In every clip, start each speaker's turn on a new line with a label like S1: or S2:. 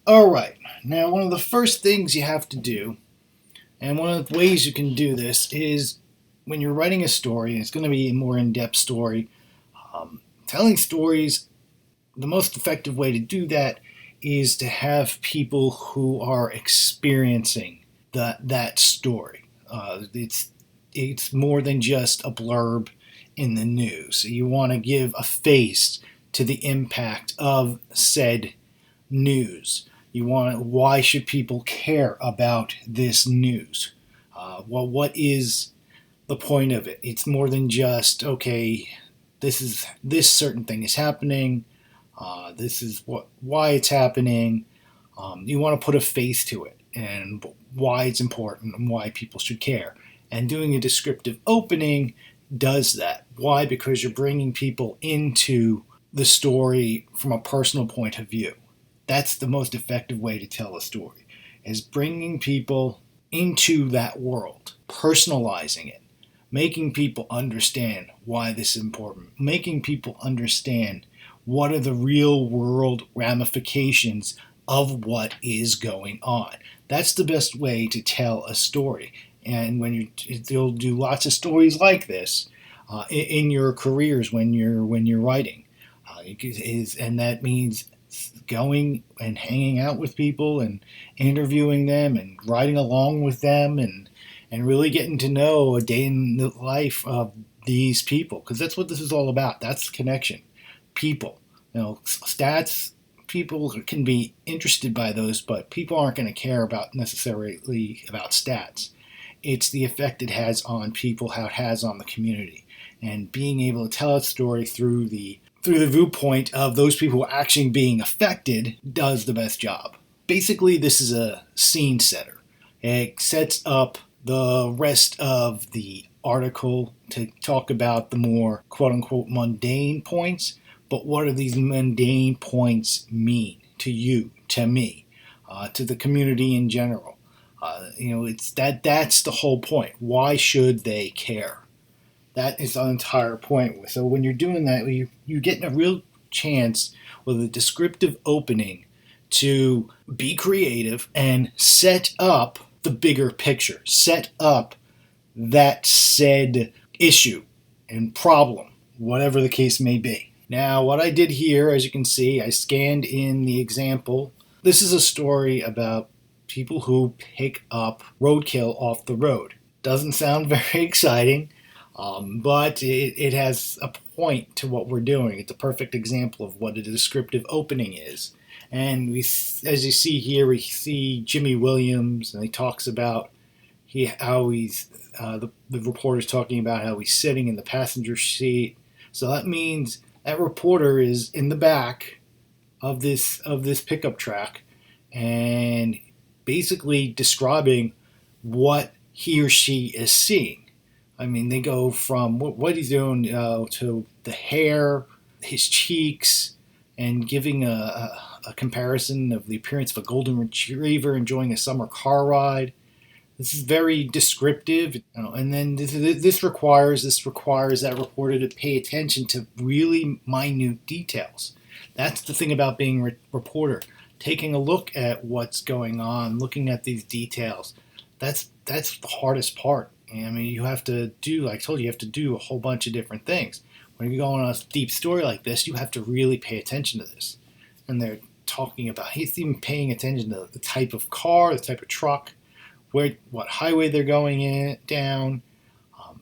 S1: All right. Now, one of the first things you have to do, and one of the ways you can do this, is when you're writing a story, and it's going to be a more in depth story, telling stories, the most effective way to do that is to have people who are experiencing that story. It's more than just a blurb in the news. You want to give a face to the impact of said news. You want why should people care about this news? Well, what is the point of it? It's more than just okay. This certain thing is happening. This is why it's happening. You want to put a face to it and why it's important and why people should care. And doing a descriptive opening does that. Why? Because you're bringing people into the story from a personal point of view. That's the most effective way to tell a story, is bringing people into that world, personalizing it, making people understand why this is important, making people understand what are the real world ramifications of what is going on. That's the best way to tell a story. And you'll do lots of stories like this in your careers when you're writing, and that means going and hanging out with people and interviewing them and riding along with them and really getting to know a day in the life of these people, because that's what this is all about. That's the connection. People, stats, people can be interested by those, but people aren't going to care about necessarily about stats. It's the effect it has on people, how it has on the community, and being able to tell a story through the viewpoint of those people actually being affected does the best job. Basically, this is a scene setter. It sets up the rest of the article to talk about the more quote unquote mundane points. But what do these mundane points mean to you, to me, to the community in general? It's that's the whole point. Why should they care? That is the entire point. So when you're doing that, you're getting a real chance with a descriptive opening to be creative and set up the bigger picture, set up that said issue and problem, whatever the case may be. Now, what I did here, as you can see, I scanned in the example. This is a story about people who pick up roadkill off the road. Doesn't sound very exciting, but it has a point to what we're doing. It's a perfect example of what a descriptive opening is. And as you see here, we see Jimmy Williams, and he talks about how he's the reporter's talking about how he's sitting in the passenger seat. So that means that reporter is in the back of this pickup truck, and basically describing what he or she is seeing. I mean, they go from what he's doing to the hair, his cheeks, and giving a comparison of the appearance of a golden retriever enjoying a summer car ride. This is very descriptive, and then this requires that reporter to pay attention to really minute details. That's the thing about being a reporter, taking a look at what's going on, looking at these details. That's the hardest part. I mean, you have to do, like I told you have to do a whole bunch of different things. When you go on a deep story like this, you have to really pay attention to this. And they're talking about, he's even paying attention to the type of car, the type of truck, what highway they're going down,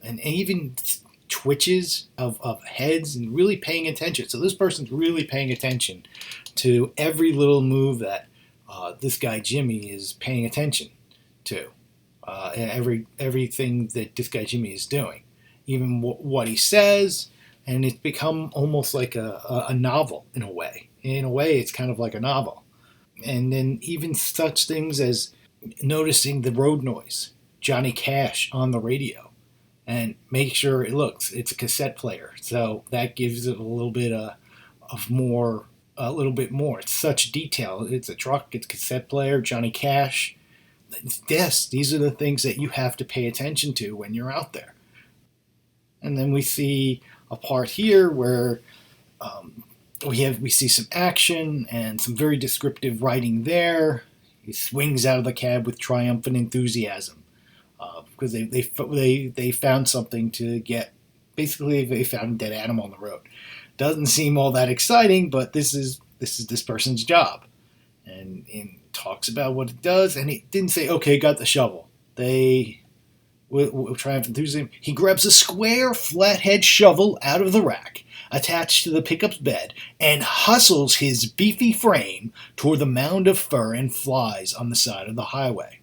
S1: and even twitches of heads, and really paying attention. So this person's really paying attention to every little move that this guy Jimmy is paying attention to. Everything that this guy Jimmy is doing, even what he says, and it's become almost like a novel in a way. In a way, it's kind of like a novel. And then even such things as noticing the road noise, Johnny Cash on the radio, and make sure it's a cassette player. So that gives it a little bit of more, a little bit more. It's such detail. It's a truck, it's a cassette player, Johnny Cash. Yes, these are the things that you have to pay attention to when you're out there. And then we see a part here where we see some action and some very descriptive writing there. He swings out of the cab with triumphant enthusiasm because they found something to get. Basically, they found a dead animal on the road. Doesn't seem all that exciting, but this is this person's job, and talks about what it does. And he didn't say, "Okay, got the shovel." They with triumphant enthusiasm, he grabs a square flathead shovel out of the rack attached to the pickup's bed and hustles his beefy frame toward the mound of fur and flies on the side of the highway.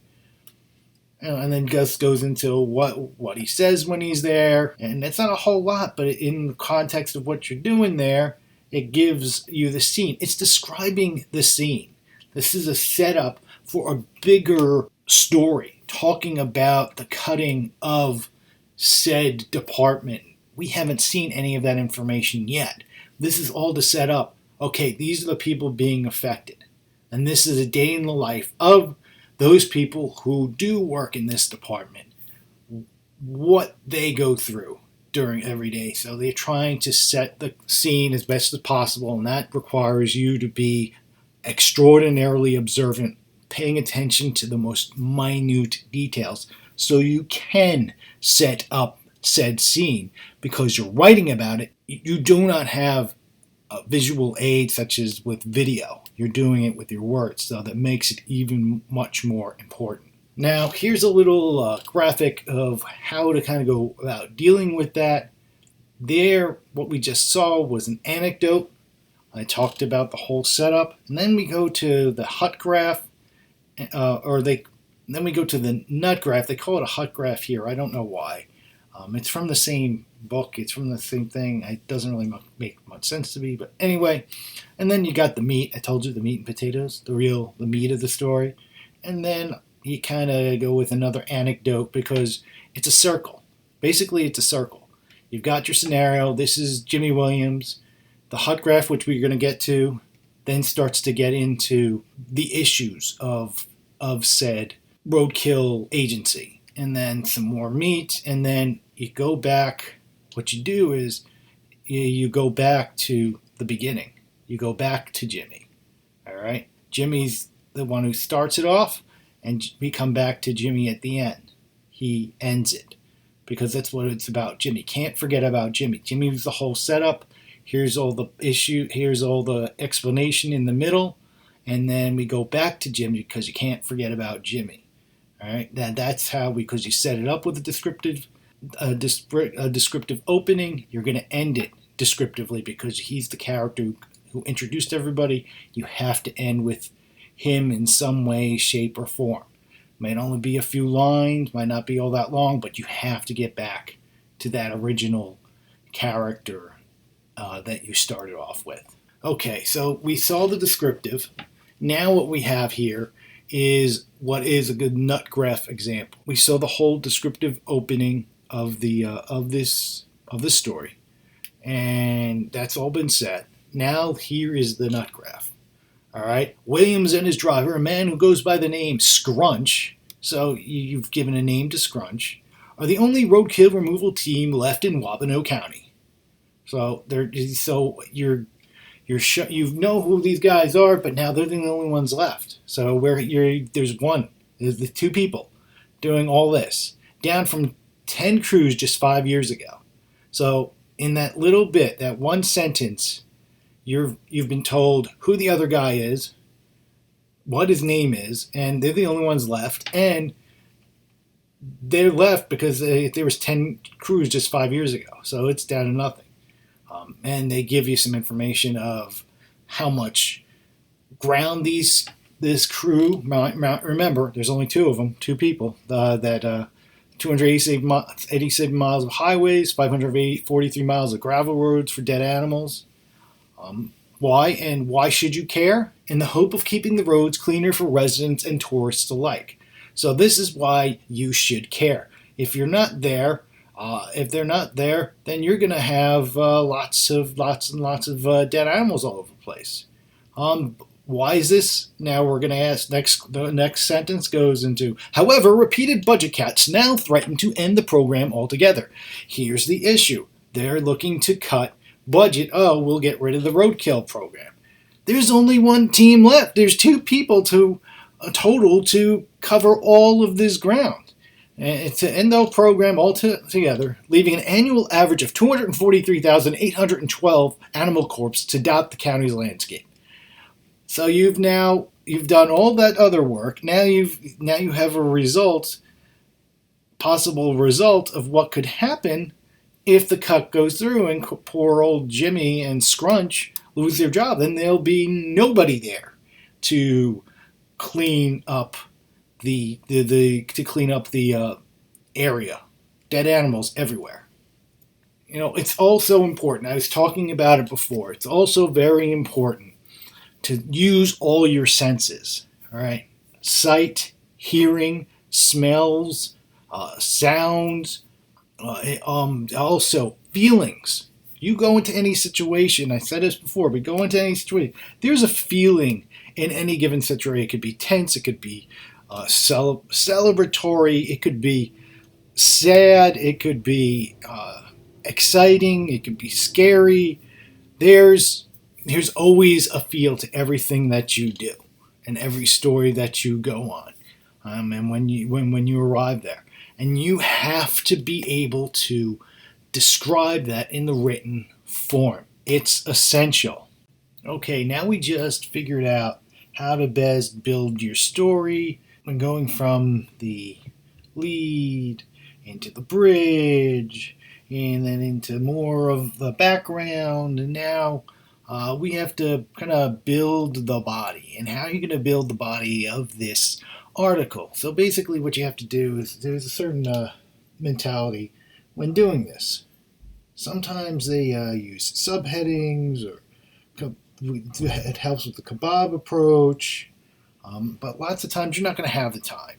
S1: And then Gus goes into what he says when he's there, and it's not a whole lot, but in the context of what you're doing there, it gives you the scene. It's describing the scene. This is a setup for a bigger story, talking about the cutting of said department. We haven't seen any of that information yet. This is all to set up, okay, these are the people being affected. And this is a day in the life of those people who do work in this department, what they go through during every day. So they're trying to set the scene as best as possible, and that requires you to be extraordinarily observant, paying attention to the most minute details so you can set up said scene. Because you're writing about it, you do not have a visual aid such as with video. You're doing it with your words, so that makes it even much more important. Now, here's a little graphic of how to kind of go about dealing with that. There, what we just saw was an anecdote. I talked about the whole setup, and then we go to the hut graph, then we go to the nut graph. They call it a hut graph here. I don't know why. It's from the same book. It's from the same thing. It doesn't really make much sense to me, but anyway. And then you got the meat. I told you the meat and potatoes, the meat of the story. And then you kind of go with another anecdote because it's a circle. Basically, it's a circle. You've got your scenario. This is Jimmy Williams. The hut graph, which we're going to get to, then starts to get into the issues of said roadkill agency. And then some more meat, and then you go back. What you do is you go back to the beginning. You go back to Jimmy. All right? Jimmy's the one who starts it off, and we come back to Jimmy at the end. He ends it because that's what it's about. Jimmy. Can't forget about Jimmy. Jimmy was the whole setup. Here's all the issue. Here's all the explanation in the middle, and then we go back to Jimmy because you can't forget about Jimmy. All right, that's how because you set it up with a descriptive opening, you're going to end it descriptively because he's the character who introduced everybody. You have to end with him in some way, shape, or form. Might only be a few lines, might not be all that long, but you have to get back to that original character that you started off with. Okay, so we saw the descriptive. Now what we have here is what is a good nut graph example. We saw the whole descriptive opening of this story, and that's all been said. Now here is the nut graph. All right, Williams and his driver, a man who goes by the name Scrunch. So you've given a name to Scrunch, are the only roadkill removal team left in Wabano County. So you know who these guys are, but now they're the only ones left. So there's the two people doing all this, down from 10 crews just 5 years ago. So in that little bit, that one sentence, you've been told who the other guy is, what his name is, and they're the only ones left. And they're left because there was 10 crews just 5 years ago. So it's down to nothing. And they give you some information of how much ground this crew. Remember, there's only two of them, two people. 287 miles of highways, 543 miles of gravel roads for dead animals. Why and why should you care? In the hope of keeping the roads cleaner for residents and tourists alike. So this is why you should care. If you're not there. If they're not there, then you're going to have lots and lots of dead animals all over the place. Why is this? Now we're going to ask. The next sentence goes into, however, repeated budget cuts now threaten to end the program altogether. Here's the issue. They're looking to cut budget, oh, we'll get rid of the roadkill program. There's only one team left. There's two people to a total to cover all of this ground. And to end the program altogether, leaving an annual average of 243,812 animal corpses to dot the county's landscape. So you've done all that other work. Now you have a possible result of what could happen if the cut goes through and poor old Jimmy and Scrunch lose their job. Then there'll be nobody there to clean up the area. Dead animals everywhere. It's also important. I was talking about it before. It's also very important to use all your senses. All right, sight, hearing, smells, sounds, also feelings. You go into any situation. I said this before, but go into any situation. There's a feeling in any given situation. It could be tense. It could be celebratory. It could be sad. It could be exciting. It could be scary. There's always a feel to everything that you do and every story that you go on, and when you arrive there, and you have to be able to describe that in the written form. It's essential. Okay, now we just figured out how to best build your story when going from the lead into the bridge and then into more of the background, and now we have to kind of build the body. And how are you going to build the body of this article? So basically what you have to do is there's a certain mentality when doing this. Sometimes they use subheadings, or it helps with the kebab approach, but lots of times you're not going to have the time,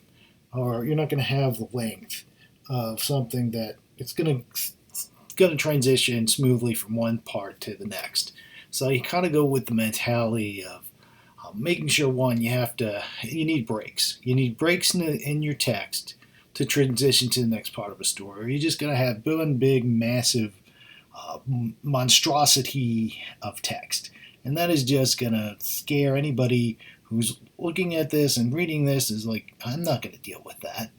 S1: or you're not going to have the length of something that it's going to transition smoothly from one part to the next. So you kind of go with the mentality of making sure, one, you need breaks. You need breaks in your text to transition to the next part of a story. Or you're just going to have one big, massive monstrosity of text. And that is just going to scare anybody who's looking at this and reading this is like, I'm not going to deal with that.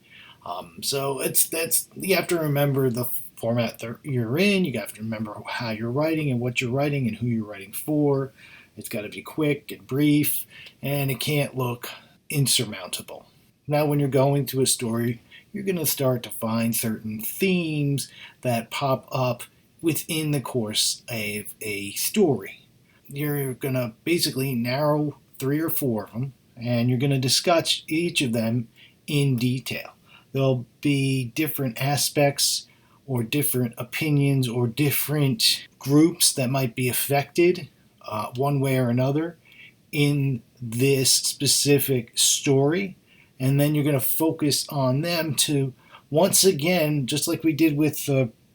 S1: So you have to remember the format that you're in. You have to remember how you're writing and what you're writing and who you're writing for. It's got to be quick and brief, and it can't look insurmountable. Now, when you're going to a story, you're going to start to find certain themes that pop up within the course of a story. You're going to basically narrow 3 or 4 of them, and you're going to discuss each of them in detail. There'll be different aspects or different opinions or different groups that might be affected one way or another in this specific story. And then you're going to focus on them to, once again, just like we did with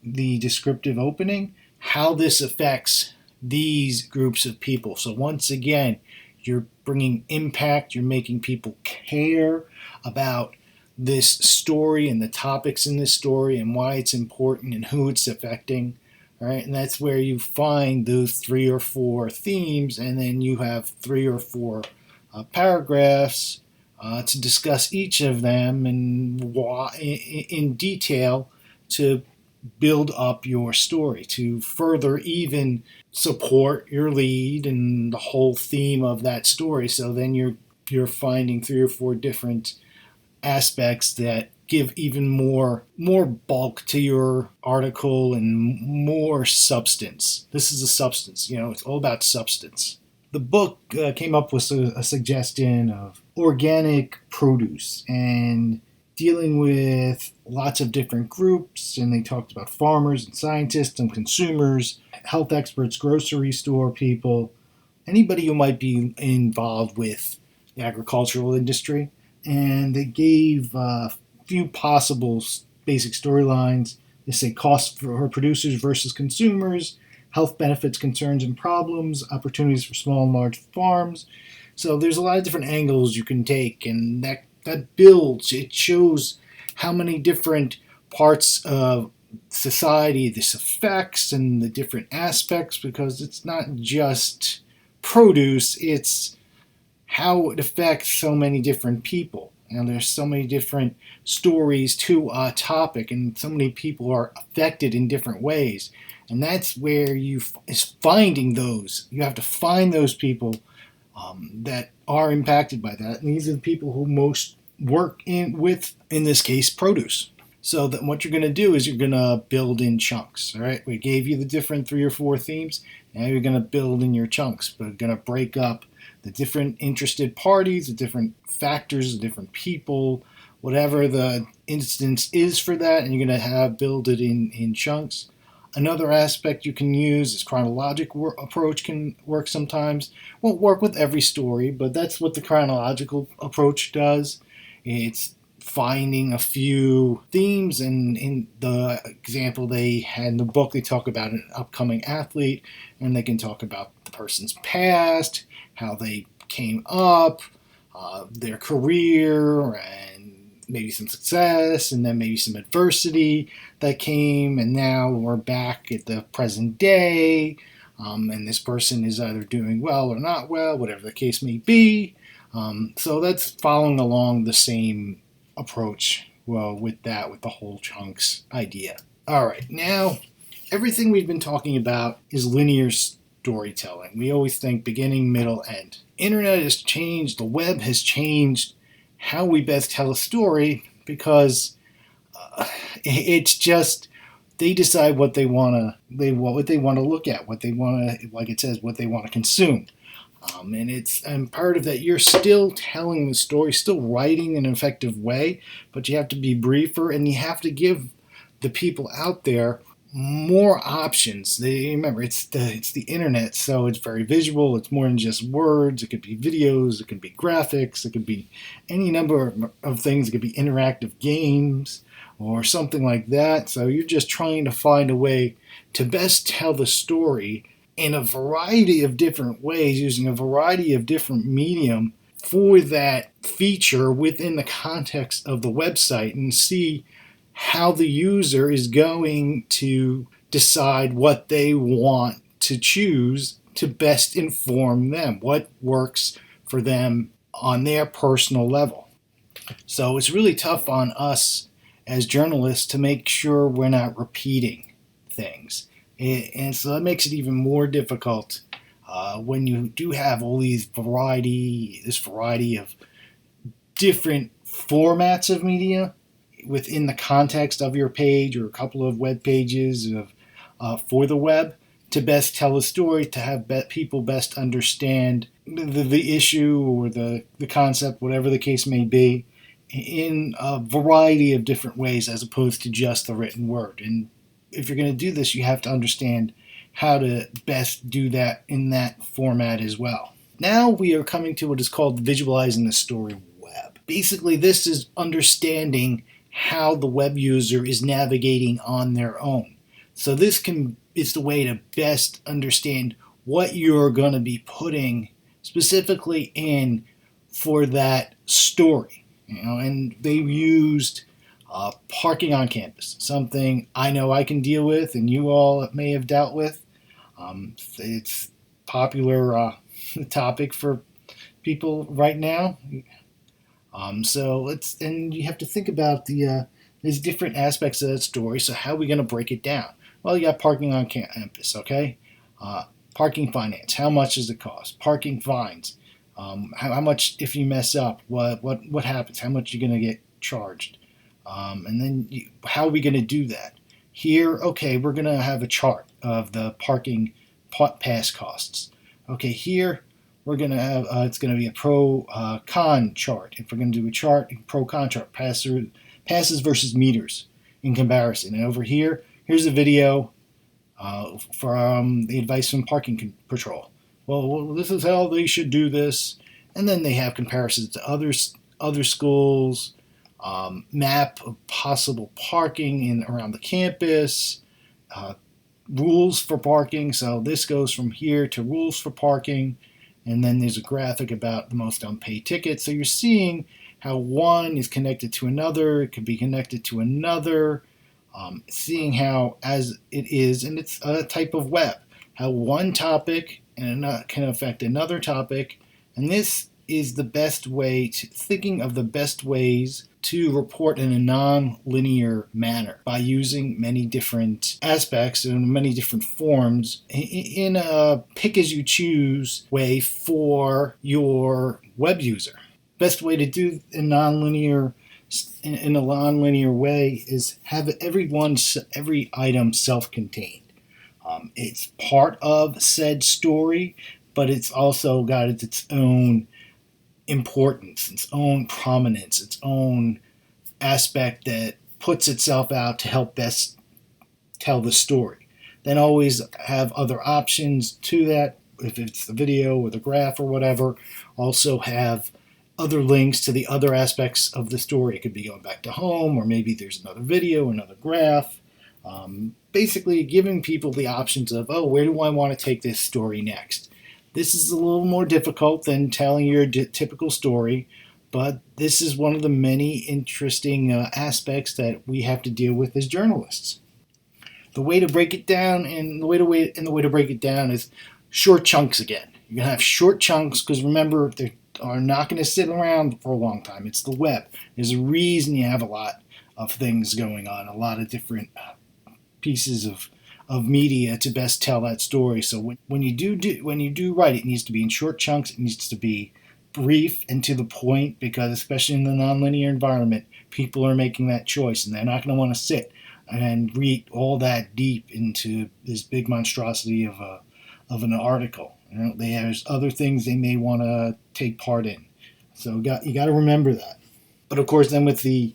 S1: the descriptive opening, how this affects these groups of people. So once again, you're bringing impact, you're making people care about this story and the topics in this story and why it's important and who it's affecting. All right, and that's where you find those 3 or 4 themes, and then you have 3 or 4 paragraphs to discuss each of them and in detail to build up your story, to further even support your lead and the whole theme of that story. So then you're finding 3 or 4 different aspects that give even more bulk to your article and more substance. This is a substance, it's all about substance. The book came up with a suggestion of organic produce and dealing with lots of different groups, and they talked about farmers and scientists and consumers, health experts, grocery store people, anybody who might be involved with the agricultural industry. And they gave a few possible basic storylines. They say costs for producers versus consumers, health benefits, concerns and problems, opportunities for small and large farms. So there's a lot of different angles you can take, and that builds, it shows how many different parts of society this affects and the different aspects, because it's not just produce, it's how it affects so many different people. And there's so many different stories to a topic, and so many people are affected in different ways. And that's where is finding those. You have to find those people that are impacted by that. And these are the people who most work in this case, produce. So that what you're going to do is you're going to build in chunks. All right, we gave you the different 3 or 4 themes. Now you're going to build in your chunks. We're going to break up the different interested parties, the different factors, the different people, whatever the instance is for that, and you're going to build it in chunks. Another aspect you can use is chronological approach can work sometimes. Won't work with every story, but that's what the chronological approach does. It's finding a few themes, and in the example they had in the book, they talk about an upcoming athlete, and they can talk about the person's past, how they came up, their career, and maybe some success, and then maybe some adversity that came, and now we're back at the present day, and this person is either doing well or not well, whatever the case may be. So that's following along the same approach with the whole chunks idea. All right, now everything we've been talking about is linear storytelling. We always think beginning, middle, end. Internet has changed, the web has changed how we best tell a story, because it's just they decide what they want to look at, what they want to, like it says, what they want to consume. And part of that, you're still telling the story, still writing in an effective way, but you have to be briefer, and you have to give the people out there more options. Remember, it's the internet, so it's very visual. It's more than just words. It could be videos, it could be graphics, it could be any number of things. It could be interactive games or something like that. So you're just trying to find a way to best tell the story in a variety of different ways, using a variety of different medium for that feature within the context of the website, and see how the user is going to decide what they want to choose to best inform them, what works for them on their personal level. So it's really tough on us as journalists to make sure we're not repeating things. And so that makes it even more difficult when you do have all this variety of different formats of media within the context of your page or a couple of web pages for the web, to best tell a story, to have people best understand the issue or the concept, whatever the case may be, in a variety of different ways as opposed to just the written word. And if you're going to do this, you have to understand how to best do that in that format as well. Now we are coming to what is called visualizing the story web. Basically, this is understanding how the web user is navigating on their own. So this is the way to best understand what you're going to be putting specifically in for that story. And they used parking on campus, something I know I can deal with, and you all may have dealt with. It's popular topic for people right now. And you have to think about there's different aspects of that story. So how are we going to break it down? Well, you got parking on campus, okay? Parking finance, how much does it cost? Parking fines, how much if you mess up? What happens? How much are you going to get charged? And then how are we going to do that? Here, okay, we're going to have a chart of the parking pass costs. Okay, here we're going to have, it's going to be a pro-con chart. If we're going to do a chart, pro-con chart, passes versus meters in comparison. And over here, here's a video from the advice from Parking Patrol. Well, this is how they should do this. And then they have comparisons to other schools, map of possible parking around the campus, rules for parking. So this goes from here to rules for parking. And then there's a graphic about the most unpaid tickets. So you're seeing how one is connected to another. It could be connected to another. seeing how, as it is, and it's a type of web, how one topic can affect another topic, and this is the best way to thinking of the best ways to report in a non-linear manner by using many different aspects and many different forms in a pick-as-you-choose way for your web user. Best way to do in a non-linear way is have every item self-contained. It's part of said story, but it's also got its own importance, its own prominence, its own aspect that puts itself out to help best tell the story. Then always have other options to that, if it's the video or the graph or whatever. Also have other links to the other aspects of the story. It could be going back to home, or maybe there's another video, another graph. Basically giving people the options of, oh, where do I want to take this story next? This is a little more difficult than telling your typical story, but this is one of the many interesting aspects that we have to deal with as journalists. The way to break it down, and the way to break it down is short chunks again. You're gonna have short chunks because remember, they are not going to sit around for a long time. It's the web. There's a reason you have a lot of things going on, a lot of different pieces of media to best tell that story. So when you do write, it needs to be in short chunks. It needs to be brief and to the point, because especially in the nonlinear environment, people are making that choice, and they're not going to want to sit and read all that deep into this big monstrosity of an article. You know, there's other things they may want to take part in. So you got to remember that. But of course, then with the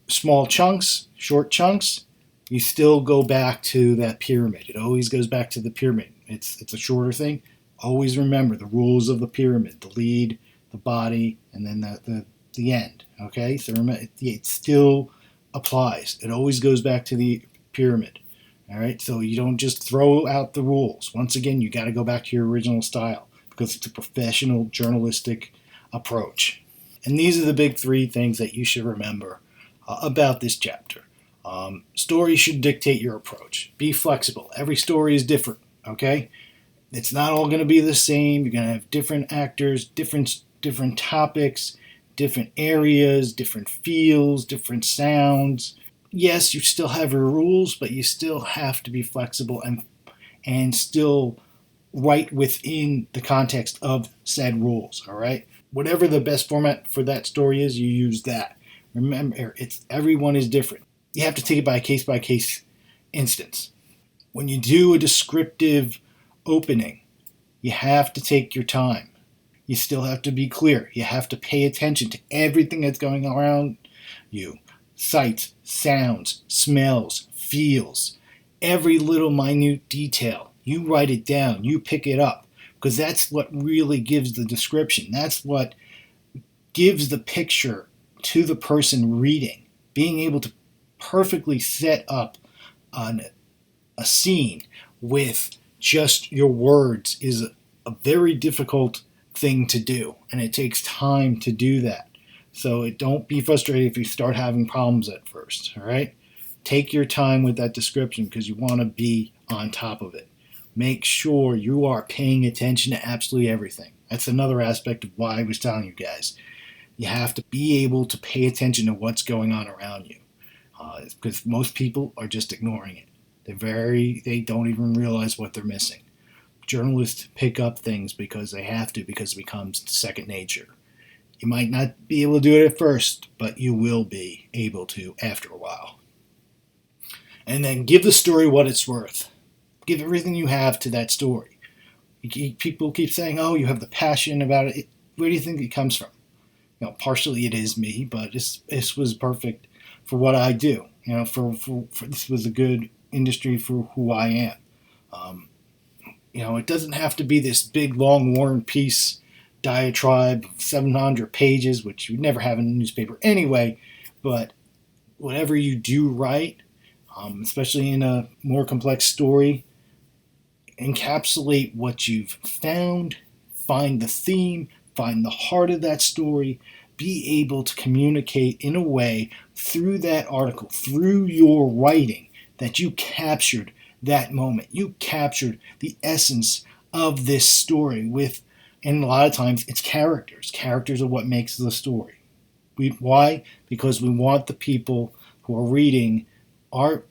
S1: small chunks, short chunks, you still go back to that pyramid. It always goes back to the pyramid. It's a shorter thing. Always remember the rules of the pyramid: the lead, the body, and then the end. Okay, so remember, it still applies. It always goes back to the pyramid. All right, so you don't just throw out the rules. Once again, you got to go back to your original style, because it's a professional journalistic approach. And these are the big three things that you should remember about this chapter. Story should dictate your approach. Be flexible. Every story is different, okay? It's not all going to be the same. You're going to have different actors, different topics, different areas, different feels, different sounds. Yes, you still have your rules, but you still have to be flexible and still write within the context of said rules, all right? Whatever the best format for that story is, you use that. Remember, everyone is different. You have to take it by case instance. When you do a descriptive opening, you have to take your time. You still have to be clear. You have to pay attention to everything that's going around you. Sights, sounds, smells, feels, every little minute detail. You write it down, you pick it up, because that's what really gives the description. That's what gives the picture to the person reading. Being able to perfectly set up a scene with just your words is a very difficult thing to do, and it takes time to do that. So don't be frustrated if you start having problems at first, all right? Take your time with that description, because you want to be on top of it. Make sure you are paying attention to absolutely everything. That's another aspect of why I was telling you guys. You have to be able to pay attention to what's going on around you, because most people are just ignoring it. They don't even realize what they're missing. Journalists pick up things because they have to, because it becomes second nature. You might not be able to do it at first, but you will be able to after a while. And then give the story what it's worth. Give everything you have to that story. People keep saying, oh, you have the passion about it. Where do you think it comes from? You know, partially it is me, but this was perfect for what I do. You know, for this was a good industry for who I am. You know, it doesn't have to be this big, long, War and Peace diatribe of 700 pages, which you would never have in a newspaper anyway. But whatever you do write, especially in a more complex story, encapsulate what you've found, find the theme, find the heart of that story, be able to communicate in a way through that article, through your writing, that you captured that moment. You captured the essence of this story and a lot of times it's characters. Characters are what makes the story. Why? Because we want the people who are reading our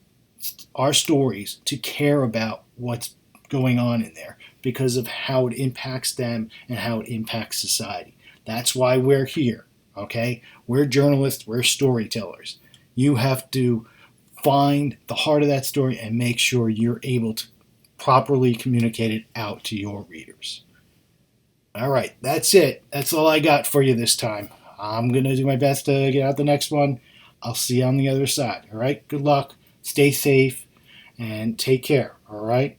S1: stories to care about what's going on in there because of how it impacts them and how it impacts society. That's why we're here, okay? We're journalists, we're storytellers. You have to find the heart of that story and make sure you're able to properly communicate it out to your readers. All right, that's it. That's all I got for you this time. I'm going to do my best to get out the next one. I'll see you on the other side. All right, good luck. Stay safe and take care. All right.